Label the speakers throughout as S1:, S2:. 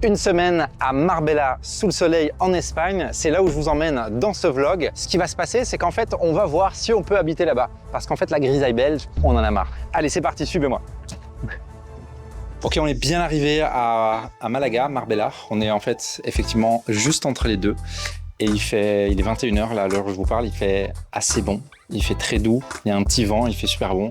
S1: Une semaine à Marbella, sous le soleil en Espagne, c'est là où je vous emmène dans ce vlog. Ce qui va se passer, c'est qu'en fait, on va voir si on peut habiter là-bas. Parce qu'en fait, la grisaille belge, on en a marre. Allez, c'est parti, suivez-moi. Ok, on est bien arrivé à Malaga, Marbella. On est en fait effectivement juste entre les deux. Et il est 21h là, à l'heure où je vous parle, il fait assez bon. Il fait très doux, il y a un petit vent, il fait super bon.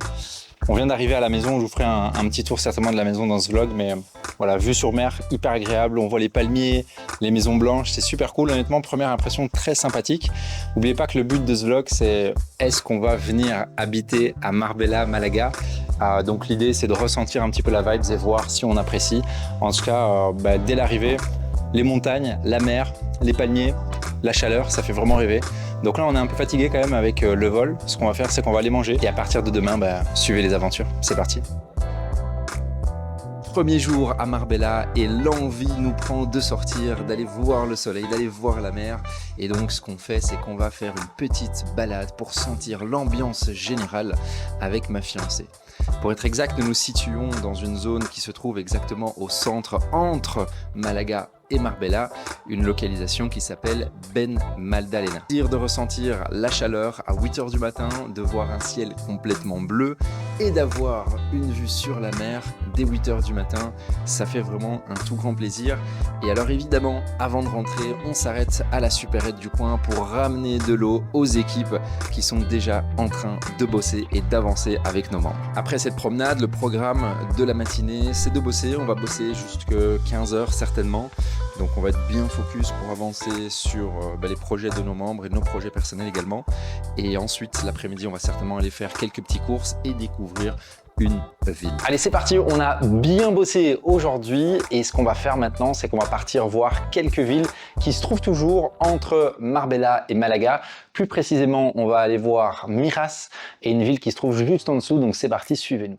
S1: On vient d'arriver à la maison, je vous ferai un petit tour certainement de la maison dans ce vlog, mais voilà, vue sur mer, hyper agréable, on voit les palmiers, les maisons blanches, c'est super cool, honnêtement, première impression très sympathique. N'oubliez pas que le but de ce vlog, c'est est-ce qu'on va venir habiter à Marbella, Malaga? Donc l'idée, c'est de ressentir un petit peu la vibe et voir si on apprécie. En tout cas, dès l'arrivée, les montagnes, la mer, les palmiers, la chaleur, ça fait vraiment rêver. Donc là, on est un peu fatigué quand même avec le vol. Ce qu'on va faire, c'est qu'on va aller manger. Et à partir de demain, suivez les aventures. C'est parti. Premier jour à Marbella et l'envie nous prend de sortir, d'aller voir le soleil, d'aller voir la mer. Et donc, ce qu'on fait, c'est qu'on va faire une petite balade pour sentir l'ambiance générale avec ma fiancée. Pour être exact, nous nous situons dans une zone qui se trouve exactement au centre entre Malaga et Marbella, une localisation qui s'appelle Ben Magdalena. De ressentir la chaleur à 8h du matin, de voir un ciel complètement bleu et d'avoir une vue sur la mer dès 8h du matin, ça fait vraiment un tout grand plaisir. Et alors évidemment, avant de rentrer, on s'arrête à la supérette du coin pour ramener de l'eau aux équipes qui sont déjà en train de bosser et d'avancer avec nos membres. Après cette promenade, le programme de la matinée, c'est de bosser. On va bosser jusqu'à 15h certainement. Donc on va être bien focus pour avancer sur les projets de nos membres et nos projets personnels également. Et ensuite, l'après-midi, on va certainement aller faire quelques petites courses et découvrir une ville. Allez, c'est parti, on a bien bossé aujourd'hui et ce qu'on va faire maintenant, c'est qu'on va partir voir quelques villes qui se trouvent toujours entre Marbella et Malaga. Plus précisément, on va aller voir Miras et une ville qui se trouve juste en dessous. Donc c'est parti, suivez-nous.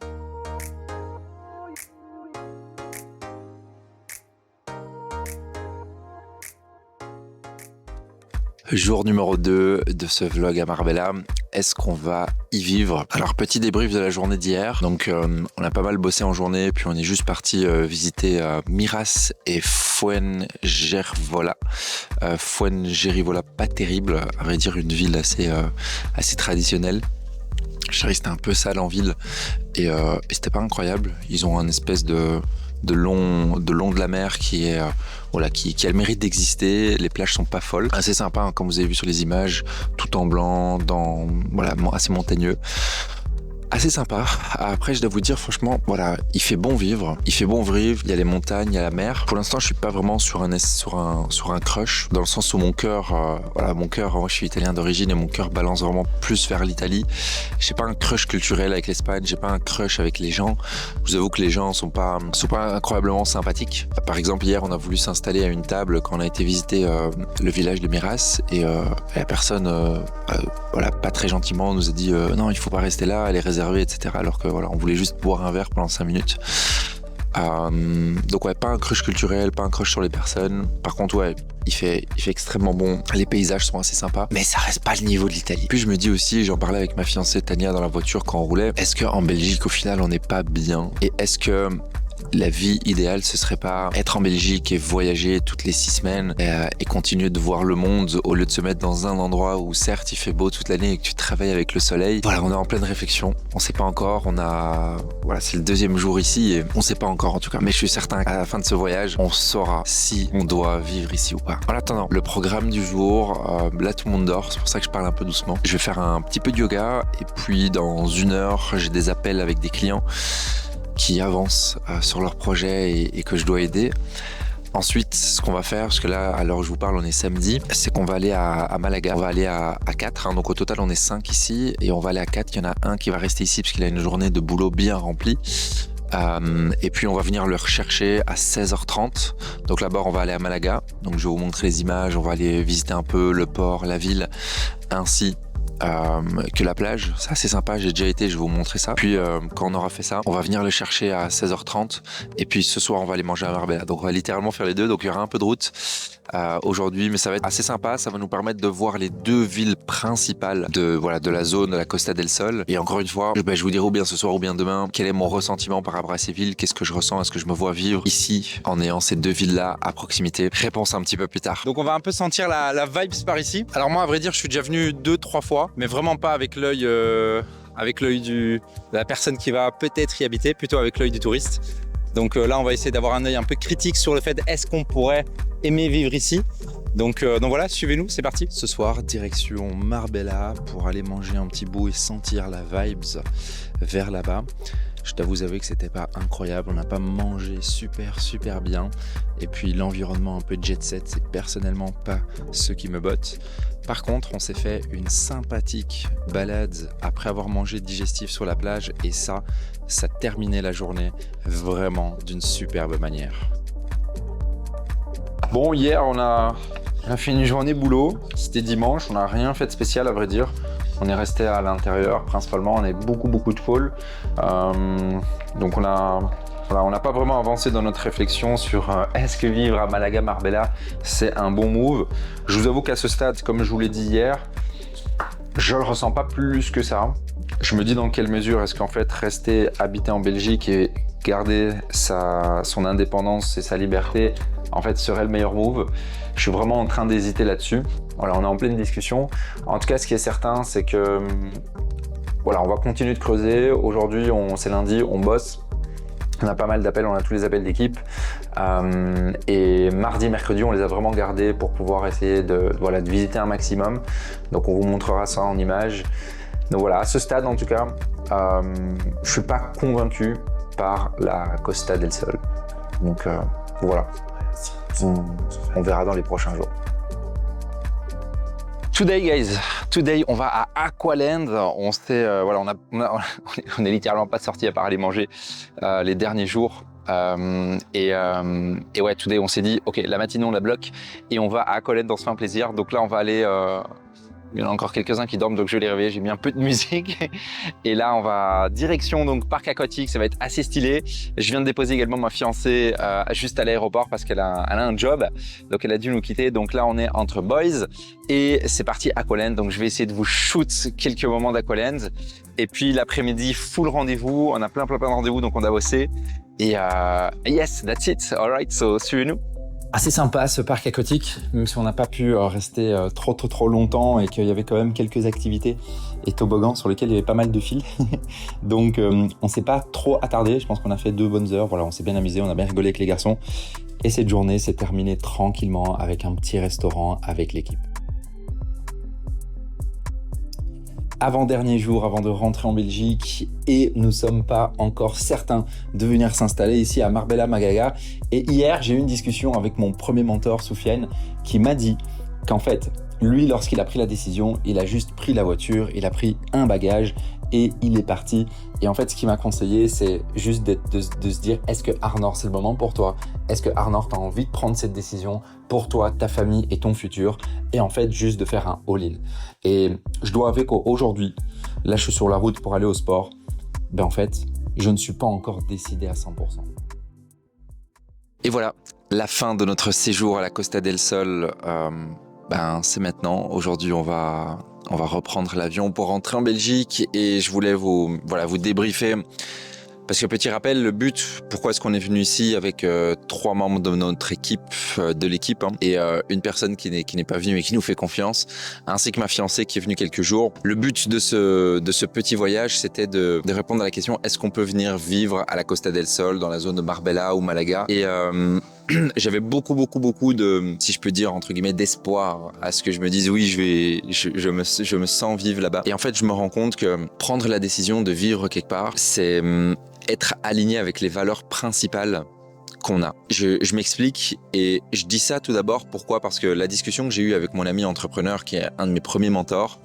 S1: Jour numéro 2 de ce vlog à Marbella. Est-ce qu'on va y vivre? Alors, petit débrief de la journée d'hier. Donc, on a pas mal bossé en journée, puis on est juste parti visiter Miras et Fuengirola. Fuengirola, pas terrible, à vrai dire, une ville assez traditionnelle. Chérie, c'était un peu sale en ville et c'était pas incroyable. Ils ont un espèce de long de la mer qui a le mérite d'exister. Les plages sont pas folles, assez sympa hein, comme vous avez vu sur les images, tout en blanc, assez montagneux. Assez sympa. Après, je dois vous dire, franchement, voilà, il fait bon vivre. Il y a les montagnes, il y a la mer. Pour l'instant, je suis pas vraiment sur un crush, dans le sens où mon cœur, moi, je suis italien d'origine et mon cœur balance vraiment plus vers l'Italie. J'ai pas un crush culturel avec l'Espagne, j'ai pas un crush avec les gens. Je vous avoue que les gens sont pas incroyablement sympathiques. Par exemple, hier, on a voulu s'installer à une table quand on a été visiter le village de Miras et la personne, pas très gentiment, nous a dit non, il faut pas rester là, elle est réservée, etc. Alors que on voulait juste boire un verre pendant 5 minutes. Donc pas un crush culturel, pas un crush sur les personnes. Par contre, il fait extrêmement bon. Les paysages sont assez sympas, mais ça reste pas le niveau de l'Italie. Puis je me dis aussi, j'en parlais avec ma fiancée Tania dans la voiture quand on roulait, est-ce qu'en Belgique, au final, on n'est pas bien? Et est-ce que la vie idéale, ce serait pas être en Belgique et voyager toutes les 6 semaines et continuer de voir le monde au lieu de se mettre dans un endroit où certes il fait beau toute l'année et que tu travailles avec le soleil. Voilà, on est en pleine réflexion. On sait pas encore. C'est le 2e jour ici et on sait pas encore en tout cas. Mais je suis certain qu'à la fin de ce voyage, on saura si on doit vivre ici ou pas. En attendant, le programme du jour, là tout le monde dort. C'est pour ça que je parle un peu doucement. Je vais faire un petit peu de yoga et puis dans 1 heure, j'ai des appels avec des clients qui avancent sur leur projet et que je dois aider. Ensuite, ce qu'on va faire, parce que là, à l'heure où je vous parle, on est samedi, c'est qu'on va aller à Malaga. On va aller à 4, hein, donc au total, on est 5 ici, et on va aller à 4. Il y en a un qui va rester ici, parce qu'il a une journée de boulot bien remplie. Et puis, on va venir le rechercher à 16h30. Donc là-bas, on va aller à Malaga. Donc, je vais vous montrer les images, on va aller visiter un peu le port, la ville, ainsi que la plage. C'est assez sympa, j'ai déjà été, je vais vous montrer ça. Puis quand on aura fait ça, on va venir le chercher à 16h30 et puis ce soir on va aller manger à Marbella. Donc on va littéralement faire les deux, donc il y aura un peu de route aujourd'hui, mais ça va être assez sympa, ça va nous permettre de voir les deux villes principales de la zone de la Costa del Sol. Et encore une fois, je vous dirai ou bien ce soir ou bien demain quel est mon ressentiment par rapport à ces villes, qu'est-ce que je ressens, est-ce que je me vois vivre ici en ayant ces deux villes-là à proximité. Réponse un petit peu plus tard.
S2: Donc on va un peu sentir la vibes par ici. Alors moi à vrai dire je suis déjà venu 2-3 fois, mais vraiment pas avec l'œil de la personne qui va peut-être y habiter, plutôt avec l'œil du touriste. Donc là on va essayer d'avoir un œil un peu critique sur le fait est-ce qu'on pourrait aimer vivre ici. Donc voilà, suivez-nous, c'est parti.
S1: Ce soir, direction Marbella pour aller manger un petit bout et sentir la vibes vers là-bas. Je dois vous avouer que c'était pas incroyable, on n'a pas mangé super bien. Et puis l'environnement un peu jet set, c'est personnellement pas ce qui me botte. Par contre, on s'est fait une sympathique balade après avoir mangé digestif sur la plage et ça terminait la journée vraiment d'une superbe manière. Bon, hier on a fait une journée boulot, c'était dimanche, on n'a rien fait de spécial à vrai dire. On est resté à l'intérieur principalement, on a beaucoup de pôles. Donc on n'a pas vraiment avancé dans notre réflexion sur est-ce que vivre à Malaga Marbella c'est un bon move. Je vous avoue qu'à ce stade, comme je vous l'ai dit hier, je le ressens pas plus que ça. Je me dis dans quelle mesure est-ce qu'en fait rester habiter en Belgique et garder son indépendance et sa liberté en fait serait le meilleur move. Je suis vraiment en train d'hésiter là-dessus. Voilà, on est en pleine discussion. En tout cas, ce qui est certain, c'est que voilà, on va continuer de creuser. Aujourd'hui, c'est lundi, on bosse. On a pas mal d'appels, on a tous les appels d'équipe. Et mardi, mercredi, on les a vraiment gardés pour pouvoir essayer de visiter un maximum. Donc on vous montrera ça en images. Donc voilà, à ce stade en tout cas, je suis pas convaincu par la Costa del Sol. Donc voilà, on verra dans les prochains jours. Today guys, on va à Aqualand. On est littéralement pas sorti à part aller manger les derniers jours. Et ouais, today on s'est dit ok, la matinée on la bloque et on va à Aqualand, on se fait un plaisir. Donc là on va aller il y en a encore quelques-uns qui dorment, donc je vais les réveiller. J'ai mis un peu de musique. Et là, on va direction donc parc aquatique. Ça va être assez stylé. Je viens de déposer également ma fiancée juste à l'aéroport parce qu'elle a un job. Donc, elle a dû nous quitter. Donc là, on est entre boys et c'est parti Aqualand. Donc, je vais essayer de vous shoot quelques moments d'Aqualand. Et puis, l'après-midi, full rendez-vous. On a plein de rendez-vous, donc on a bossé. Et yes, that's it. All right, so suivez-nous. Assez sympa ce parc aquatique, même si on n'a pas pu rester trop longtemps et qu'il y avait quand même quelques activités et toboggans sur lesquels il y avait pas mal de fils. Donc on s'est pas trop attardé, je pense qu'on a fait 2 bonnes heures, voilà, on s'est bien amusé, on a bien rigolé avec les garçons. Et cette journée s'est terminée tranquillement avec un petit restaurant avec l'équipe. Avant-dernier jour avant de rentrer en Belgique et nous sommes pas encore certains de venir s'installer ici à Marbella Magaga. Et hier, j'ai eu une discussion avec mon premier mentor, Soufiane, qui m'a dit qu'en fait, lui, lorsqu'il a pris la décision, il a juste pris la voiture, il a pris un bagage et il est parti. Et en fait, ce qu'il m'a conseillé, c'est juste de se dire, est-ce que Arnor, c'est le moment pour toi? Est-ce que Arnor, tu as envie de prendre cette décision pour toi, ta famille et ton futur? Et en fait, juste de faire un all-in. Et je dois avouer qu'aujourd'hui, là, je suis sur la route pour aller au sport. Ben en fait, je ne suis pas encore décidé à 100%. Et voilà, la fin de notre séjour à la Costa del Sol. C'est maintenant. Aujourd'hui, on va reprendre l'avion pour rentrer en Belgique et je voulais vous débriefer. Parce que petit rappel, le but, pourquoi est-ce qu'on est venu ici avec 3 membres de notre équipe, de l'équipe, et une personne qui n'est pas venue mais qui nous fait confiance, ainsi que ma fiancée qui est venue quelques jours. Le but de ce petit voyage, c'était de répondre à la question, est-ce qu'on peut venir vivre à la Costa del Sol, dans la zone de Marbella ou Malaga? Et j'avais beaucoup de, si je peux dire, entre guillemets, d'espoir à ce que je me dise, oui, je me sens vivre là-bas. Et en fait, je me rends compte que prendre la décision de vivre quelque part, c'est être aligné avec les valeurs principales qu'on a. Je m'explique et je dis ça tout d'abord, pourquoi? Parce que la discussion que j'ai eue avec mon ami entrepreneur, qui est un de mes premiers mentors,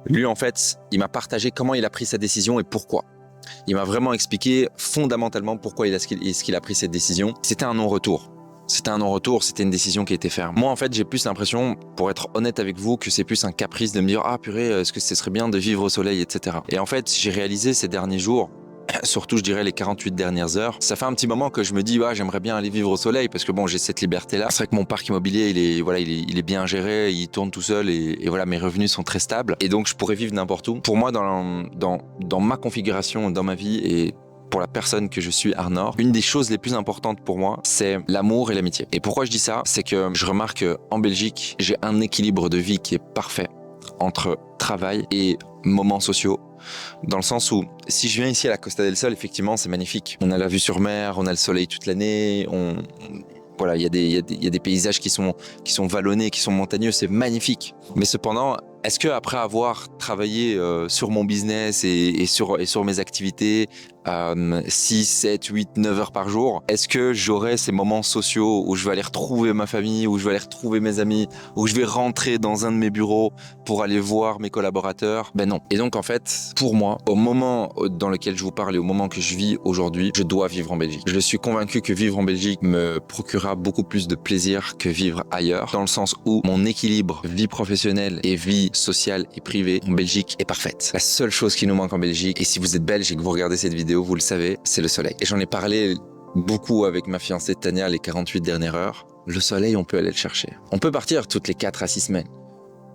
S1: lui, en fait, il m'a partagé comment il a pris sa décision et pourquoi. Il m'a vraiment expliqué fondamentalement pourquoi est-ce qu'il a pris cette décision. C'était un non-retour.
S2: C'était un non-retour, c'était une décision qui était ferme. Moi, en fait, j'ai plus l'impression, pour être honnête avec vous, que c'est plus un caprice de me dire « Ah purée, est-ce que ce serait bien de vivre au soleil, etc. » Et en fait, j'ai réalisé ces derniers jours, surtout je dirais les 48 dernières heures, ça fait un petit moment que je me dis j'aimerais bien aller vivre au soleil parce que bon, j'ai cette liberté là. C'est vrai que mon parc immobilier il est bien géré, il tourne tout seul et voilà, mes revenus sont très stables et donc je pourrais vivre n'importe où. Pour moi, dans ma configuration, dans ma vie et pour la personne que je suis, Arnor, une des choses les plus importantes pour moi, c'est l'amour et l'amitié. Et pourquoi je dis ça? C'est que je remarque qu'en Belgique, j'ai un équilibre de vie qui est parfait entre travail et moments sociaux. Dans le sens où, si je viens ici à la Costa del Sol, effectivement, c'est magnifique. On a la vue sur mer, on a le soleil toute l'année, voilà, il y a des paysages qui sont vallonnés, qui sont montagneux, c'est magnifique. Mais cependant, est-ce que après avoir travaillé sur mon business et sur mes activités 6, 7, 8, 9 heures par jour, est-ce que j'aurai ces moments sociaux où je vais aller retrouver ma famille, où je vais aller retrouver mes amis, où je vais rentrer dans un de mes bureaux pour aller voir mes collaborateurs? Ben non. Et donc en fait, pour moi, au moment dans lequel je vous parle et au moment que je vis aujourd'hui, je dois vivre en Belgique. Je suis convaincu que vivre en Belgique me procurera beaucoup plus de plaisir que vivre ailleurs, dans le sens où mon équilibre vie professionnelle et vie sociale et privée en Belgique est parfaite. La seule chose qui nous manque en Belgique, et si vous êtes belge et que vous regardez cette vidéo, vous le savez, c'est le soleil. Et j'en ai parlé beaucoup avec ma fiancée Tania les 48 dernières heures. Le soleil, on peut aller le chercher. On peut partir toutes les 4 à 6 semaines.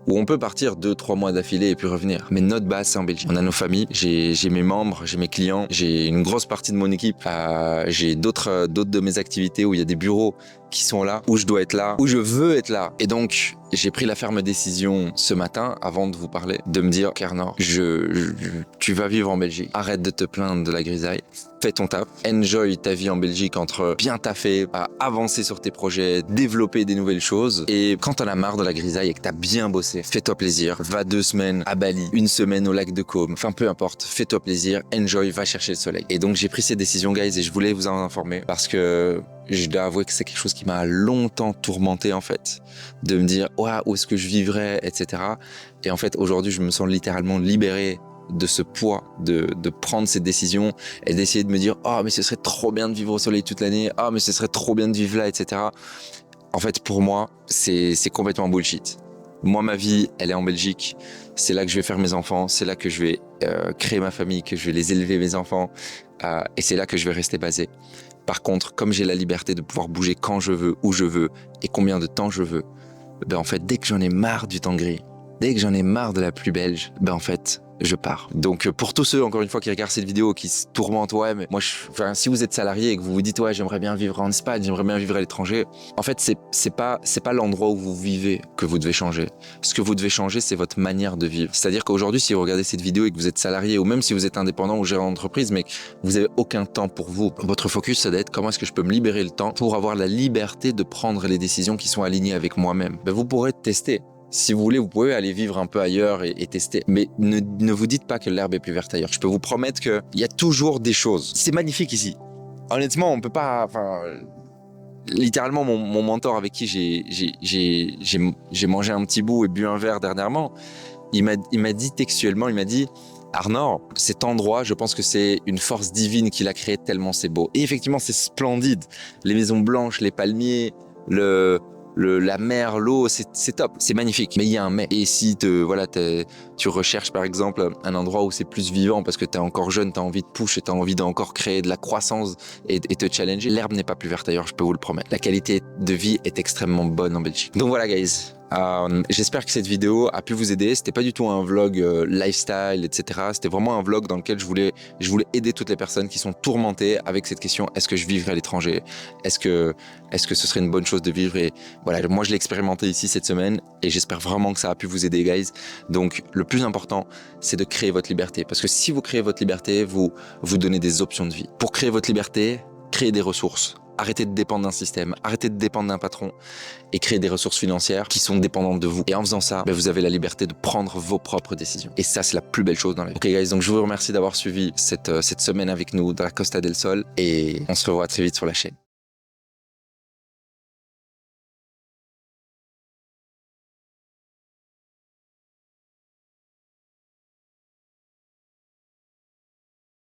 S2: Ou on peut partir 2-3 mois d'affilée et puis revenir. Mais notre base, c'est en Belgique. On a nos familles, j'ai mes membres, j'ai mes clients, j'ai une grosse partie de mon équipe. J'ai d'autres de mes activités où il y a des bureaux qui sont là, où je dois être là, où je veux être là. Et donc, j'ai pris la ferme décision ce matin, avant de vous parler, de me dire, Arnor, tu vas vivre en Belgique. Arrête de te plaindre de la grisaille. Fais ton taf. Enjoy ta vie en Belgique entre bien taffer, avancer sur tes projets, développer des nouvelles choses. Et quand t'en as marre de la grisaille et que t'as bien bossé, fais-toi plaisir. Va 2 semaines à Bali, 1 semaine au lac de Côme. Enfin, peu importe. Fais-toi plaisir. Enjoy, va chercher le soleil. Et donc, j'ai pris cette décision, guys, et je voulais vous en informer parce que je dois avouer que c'est quelque chose qui m'a longtemps tourmenté en fait, de me dire où est-ce que je vivrais, etc. Et en fait aujourd'hui je me sens littéralement libéré de ce poids de prendre cette décision et d'essayer de me dire mais ce serait trop bien de vivre au soleil toute l'année, mais ce serait trop bien de vivre là, etc. En fait pour moi c'est complètement bullshit. Moi ma vie elle est en Belgique, c'est là que je vais faire mes enfants, c'est là que je vais créer ma famille, que je vais les élever mes enfants et c'est là que je vais rester basé. Par contre, comme j'ai la liberté de pouvoir bouger quand je veux, où je veux et combien de temps je veux, ben en fait, dès que j'en ai marre du temps gris, dès que j'en ai marre de la pluie belge, ben en fait, je pars. Donc pour tous ceux, encore une fois, qui regardent cette vidéo, qui se tourmentent, mais moi, si vous êtes salarié et que vous vous dites j'aimerais bien vivre en Espagne, j'aimerais bien vivre à l'étranger, en fait, c'est pas l'endroit où vous vivez que vous devez changer. Ce que vous devez changer, c'est votre manière de vivre. C'est-à-dire qu'aujourd'hui, si vous regardez cette vidéo et que vous êtes salarié, ou même si vous êtes indépendant ou gérant d'entreprise, mais que vous avez aucun temps pour vous, votre focus, ça doit être comment est-ce que je peux me libérer le temps pour avoir la liberté de prendre les décisions qui sont alignées avec moi-même. Ben, vous pourrez tester. Si vous voulez, vous pouvez aller vivre un peu ailleurs et tester. Mais ne vous dites pas que l'herbe est plus verte ailleurs. Je peux vous promettre qu'il y a toujours des choses. C'est magnifique ici. Honnêtement, on peut pas... littéralement, mon mentor avec qui j'ai mangé un petit bout et bu un verre dernièrement, il m'a dit textuellement, il m'a dit « Arnor, cet endroit, je pense que c'est une force divine qu'il a créé tellement c'est beau. » Et effectivement, c'est splendide. Les maisons blanches, les palmiers, la mer, l'eau, c'est top, c'est magnifique. Mais il y a un mais. Et si tu recherches par exemple un endroit où c'est plus vivant parce que t'es encore jeune, t'as envie de push et t'as envie d'encore créer de la croissance et te challenger, l'herbe n'est pas plus verte ailleurs, je peux vous le promettre. La qualité de vie est extrêmement bonne en Belgique. Donc voilà guys. J'espère que cette vidéo a pu vous aider. C'était pas du tout un vlog lifestyle, etc. C'était vraiment un vlog dans lequel je voulais aider toutes les personnes qui sont tourmentées avec cette question: est-ce que je vivrai à l'étranger? Est-ce que ce serait une bonne chose de vivre? Et voilà, moi je l'ai expérimenté ici cette semaine et j'espère vraiment que ça a pu vous aider, guys. Donc le plus important, c'est de créer votre liberté, parce que si vous créez votre liberté, vous donnez des options de vie. Pour créer votre liberté, créez des ressources. Arrêtez de dépendre d'un système, arrêtez de dépendre d'un patron et créez des ressources financières qui sont dépendantes de vous. Et en faisant ça, vous avez la liberté de prendre vos propres décisions. Et ça, c'est la plus belle chose dans la vie. Ok guys, donc je vous remercie d'avoir suivi cette semaine avec nous dans la Costa del Sol et on se revoit très vite sur la chaîne.